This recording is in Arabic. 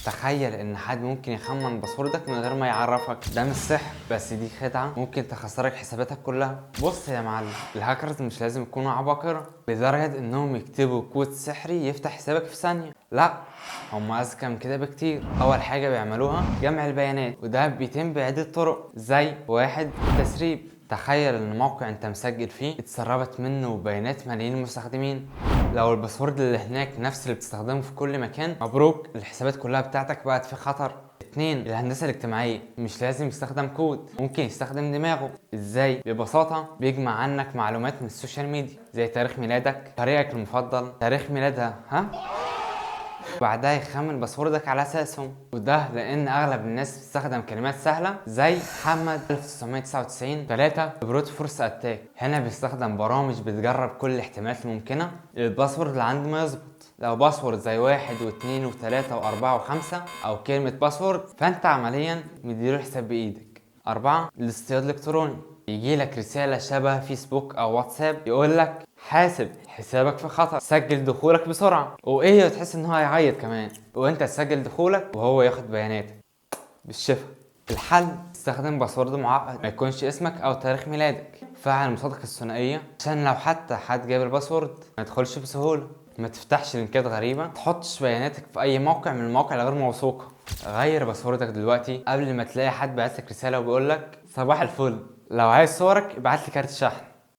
تخيل ان حد ممكن يخمن باسوردك من غير ما يعرفك. ده مش سحر، بس دي خدعه ممكن تخسرك حساباتك كلها. بص يا معلم، الهاكرز مش لازم يكونوا عباقرة لدرجه انهم يكتبوا كود سحري يفتح حسابك في ثانيه. لا، هم اذكى من كده بكتير. اول حاجه بيعملوها جمع البيانات، وده بيتم بعده طرق. زي واحد، التسريب. تخيل ان موقع انت مسجل فيه اتسربت منه بيانات ملايين المستخدمين. لو الباسورد اللي هناك نفس اللي بتستخدمه في كل مكان، مبروك، الحسابات كلها بتاعتك بقت في خطر. اتنين، الهندسة الاجتماعية. مش لازم يستخدم كود، ممكن يستخدم دماغه. ازاي؟ ببساطة بيجمع عنك معلومات من السوشيال ميديا، زي تاريخ ميلادك، فريقك المفضل، تاريخ ميلادها، بعدها يخمن باسوردك على اساسهم. وده لان اغلب الناس بتستخدم كلمات سهله زي محمد 1999 3 بروت فورس اتاك. هنا بيستخدم برامج بتجرب كل الاحتمالات الممكنه الباسورد اللي عنده ما يظبط. لو باسورد زي 1 و2 و3 و4 و5 او كلمه باسورد، فانت عمليا مدير حساب بايدك. 4، الاصطياد الالكتروني. يجي لك رساله شبه فيسبوك او واتساب يقول لك حاسب حسابك في خطر، سجل دخولك بسرعه. وايه، تحس ان هو هيعيط كمان وانت تسجل دخولك وهو ياخد بياناتك. بالشفا. الحل، استخدم باسورد معقد ما يكونش اسمك او تاريخ ميلادك. فعل المصادقه الثنائيه عشان لو حتى حد جاب الباسورد ما يدخلش بسهوله. ما تفتحش لينكات غريبه، ما تحطش بياناتك في اي موقع من المواقع الغير موثوقه. غير باسوردك دلوقتي قبل ما تلاقي حد بعت لك رساله وبيقول لك صباح الفل، لو عايز صورك ابعت لي كارت شحن.